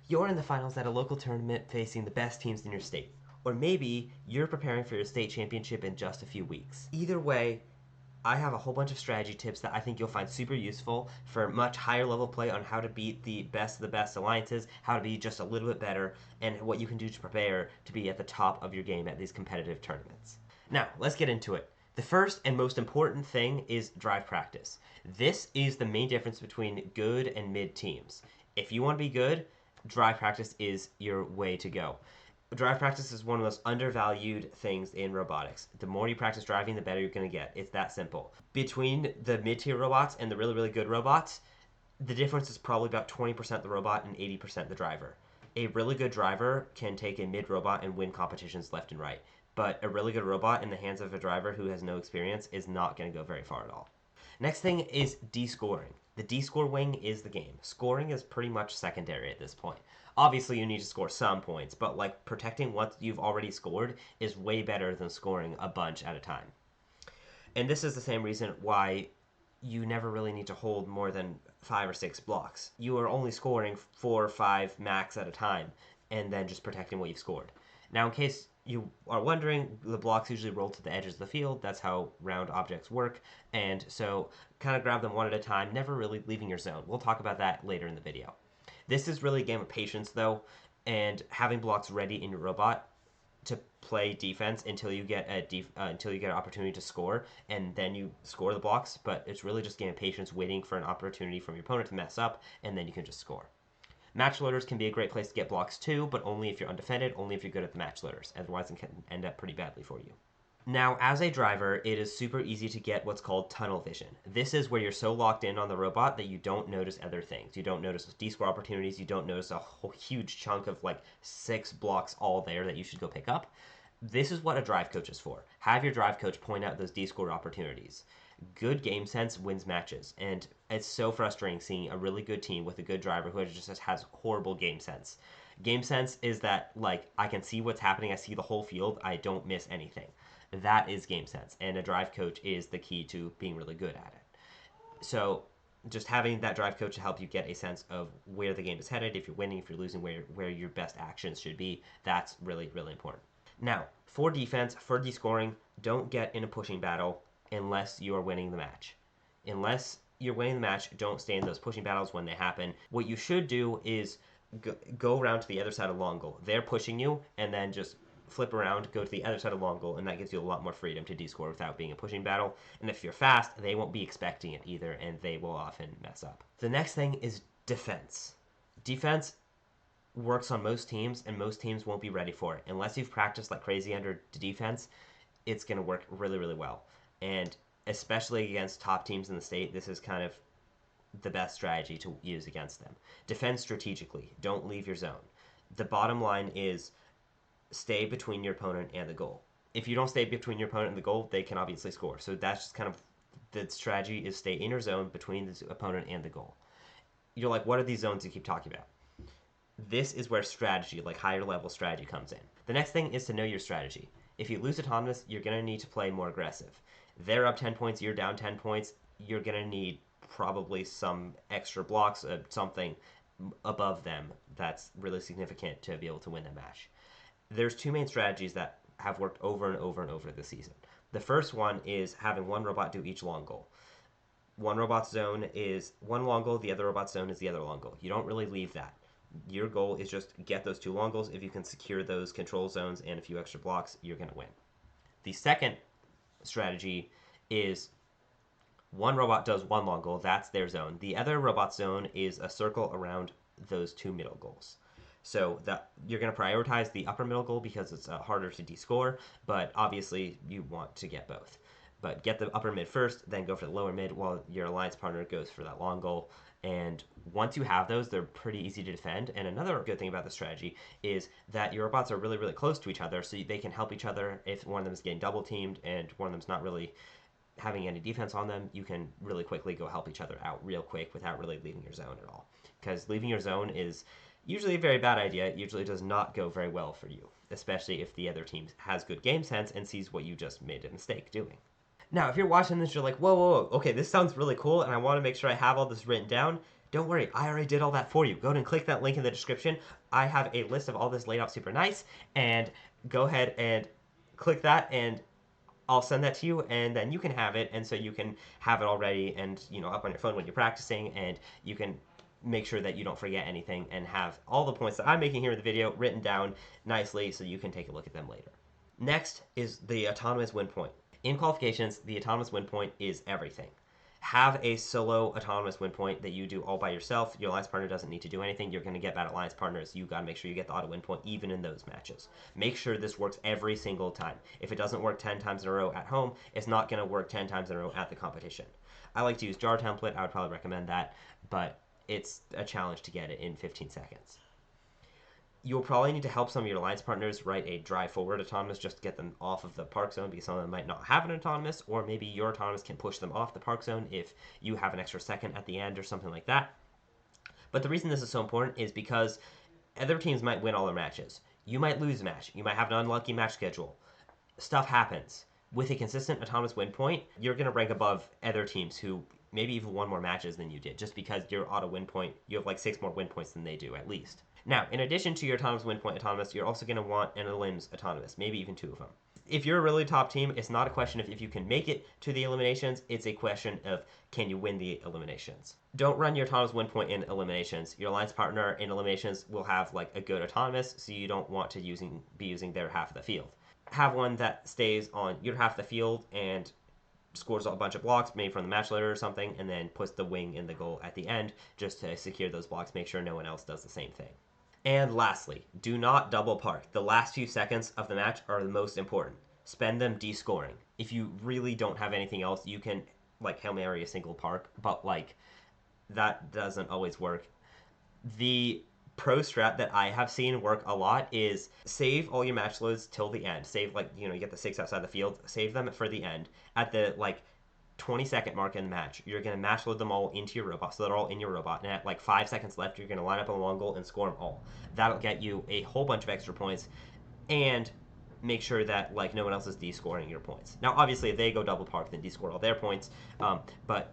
You're in the finals at a local tournament facing the best teams in your state. Or maybe you're preparing for your state championship in just a few weeks. Either way, I have a whole bunch of strategy tips that I think you'll find super useful for much higher level play on how to beat the best of the best alliances, how to be just a little bit better, and what you can do to prepare to be at the top of your game at these competitive tournaments. Now, let's get into it. The first and most important thing is drive practice. This is the main difference between good and mid teams. If you want to be good, drive practice is your way to go. Drive practice is one of the most undervalued things in robotics. The more you practice driving, the better you're going to get. It's that simple. Between the mid-tier robots and the really, really good robots, the difference is probably about 20% the robot and 80% the driver. A really good driver can take a mid-robot and win competitions left and right. But a really good robot in the hands of a driver who has no experience is not going to go very far at all. Next thing is D-scoring. The D-score wing is the game. Scoring is pretty much secondary at this point. Obviously, you need to score some points, but like protecting what you've already scored is way better than scoring a bunch at a time. And this is the same reason why you never really need to hold more than 5 or 6 blocks. You are only scoring 4 or 5 max at a time, and then just protecting what you've scored. Now, in case you are wondering, the blocks usually roll to the edges of the field. That's how round objects work. And so kind of grab them one at a time, never really leaving your zone. We'll talk about that later in the video. This is really a game of patience, though, and having blocks ready in your robot to play defense until you get until you get an opportunity to score, and then you score the blocks. But it's really just a game of patience, waiting for an opportunity from your opponent to mess up, and then you can just score. Match loaders can be a great place to get blocks too, but only if you're undefended, only if you're good at the match loaders. Otherwise, it can end up pretty badly for you. Now, as a driver, it is super easy to get what's called tunnel vision. This is where you're so locked in on the robot that you don't notice other things. You don't notice D-score opportunities. You don't notice a whole huge chunk of like 6 blocks all there that you should go pick up. This is what a drive coach is for. Have your drive coach point out those D-score opportunities. Good game sense wins matches, and it's so frustrating seeing a really good team with a good driver who just has horrible game sense. Game sense is that, like, I can see what's happening, I see the whole field, I don't miss anything. That is game sense, and a drive coach is the key to being really good at it. So just having that drive coach to help you get a sense of where the game is headed, if you're winning, if you're losing, where your best actions should be, that's really, really important. Now, for defense, for descoring, don't get in a pushing battle unless you are winning the match. Unless you're winning the match, don't stay in those pushing battles when they happen. What you should do is go around to the other side of long goal. They're pushing you, and then just flip around, go to the other side of long goal, and that gives you a lot more freedom to descore without being a pushing battle. And if you're fast, they won't be expecting it either, and they will often mess up. The next thing is defense. Defense works on most teams, and most teams won't be ready for it. Unless you've practiced like crazy under defense, it's going to work really, really well. And especially against top teams in the state, this is kind of the best strategy to use against them. Defend strategically. Don't leave your zone. The bottom line is stay between your opponent and the goal. If you don't stay between your opponent and the goal, they can obviously score. So that's just kind of the strategy, is stay in your zone between the opponent and the goal. You're like, what are these zones you keep talking about? This is where strategy, like higher level strategy, comes in. The next thing is to know your strategy. If you lose autonomous, you're going to need to play more aggressive. They're up 10 points, you're down 10 points, you're going to need probably some extra blocks, something above them that's really significant to be able to win the match. There's 2 main strategies that have worked over and over and over this season. The first one is having one robot do each long goal. One robot's zone is one long goal, the other robot's zone is the other long goal. You don't really leave that. Your goal is just get those 2 long goals. If you can secure those control zones and a few extra blocks, you're going to win. The second strategy is one robot does one long goal, that's their zone. The other robot's zone is a circle around those 2 middle goals. So that you're going to prioritize the upper middle goal because it's harder to descore, but obviously you want to get both. But get the upper mid first, then go for the lower mid while your alliance partner goes for that long goal. And once you have those, they're pretty easy to defend. And another good thing about the strategy is that your robots are really, really close to each other, so they can help each other. If one of them is getting double teamed and one of them's not really having any defense on them, you can really quickly go help each other out real quick without really leaving your zone at all. Because leaving your zone is usually a very bad idea. It usually does not go very well for you, especially if the other team has good game sense and sees what you just made a mistake doing. Now, if you're watching this, you're like, whoa, okay, this sounds really cool, and I want to make sure I have all this written down. Don't worry, I already did all that for you. Go ahead and click that link in the description. I have a list of all this laid out super nice, and go ahead and click that, and I'll send that to you, and then you can have it, and so you can have it already and, up on your phone when you're practicing, and you can make sure that you don't forget anything and have all the points that I'm making here in the video written down nicely so you can take a look at them later. Next is the autonomous win point. In qualifications, the autonomous win point is everything. Have a solo autonomous win point that you do all by yourself. Your alliance partner doesn't need to do anything. You're going to get bad alliance partners. You got to make sure you get the auto win point even in those matches. Make sure this works every single time. If it doesn't work 10 times in a row at home, it's not going to work 10 times in a row at the competition. I like to use jar template. I would probably recommend that, but it's a challenge to get it in 15 seconds. You'll probably need to help some of your alliance partners write a drive forward autonomous just to get them off of the park zone, because some of them might not have an autonomous, or maybe your autonomous can push them off the park zone if you have an extra second at the end or something like that. But the reason this is so important is because other teams might win all their matches. You might lose a match. You might have an unlucky match schedule. Stuff happens. With a consistent autonomous win point, you're going to rank above other teams who maybe even won more matches than you did, just because your auto win point, you have like 6 more win points than they do at least. Now, in addition to your autonomous win point autonomous, you're also going to want an elims autonomous, maybe even 2 of them. If you're a really top team, it's not a question of if you can make it to the eliminations, it's a question of can you win the eliminations. Don't run your autonomous win point in eliminations. Your alliance partner in eliminations will have like a good autonomous, so you don't want to be using their half of the field. Have one that stays on your half of the field and scores a bunch of blocks, maybe from the match leader or something, and then puts the wing in the goal at the end just to secure those blocks, make sure no one else does the same thing. And lastly, do not double park. The last few seconds of the match are the most important. Spend them descoring. If you really don't have anything else, you can like Hail Mary a single park, but like that doesn't always work. The pro strat that I have seen work a lot is save all your match loads till the end. Save you get the 6 outside the field, save them for the end. At the 20-second mark in the match, you're going to match load them all into your robot, so they're all in your robot, and at 5 seconds left, you're going to line up on one goal and score them all. That'll get you a whole bunch of extra points, and make sure that no one else is descoring your points. Now, obviously, if they go double park, then descore all their points, but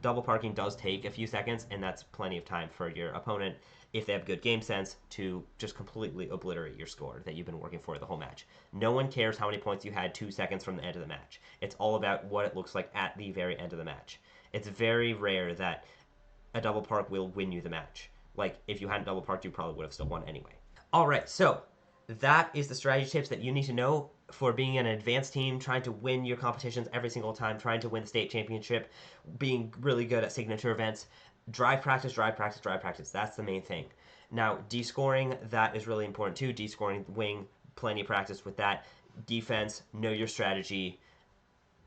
double parking does take a few seconds, and that's plenty of time for your opponent, if they have good game sense, to just completely obliterate your score that you've been working for the whole match. No one cares how many points you had 2 seconds from the end of the match. It's all about what it looks like at the very end of the match. It's very rare that a double park will win you the match. If you hadn't double parked, you probably would have still won anyway. All right, so that is the strategy tips that you need to know for being an advanced team, trying to win your competitions every single time, trying to win the state championship, being really good at signature events. Drive practice, drive practice, drive practice. That's the main thing. Now, descoring, that is really important too. Descoring the wing, plenty of practice with that. Defense, know your strategy,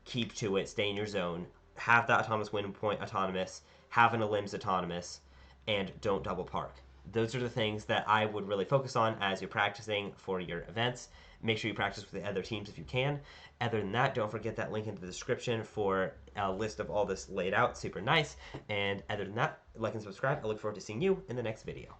keep to it, stay in your zone, have that autonomous win point autonomous, have an elims autonomous, and don't double park. Those are the things that I would really focus on as you're practicing for your events. Make sure you practice with the other teams if you can. Other than that, don't forget that link in the description for a list of all this laid out. Super nice. And other than that, like and subscribe. I look forward to seeing you in the next video.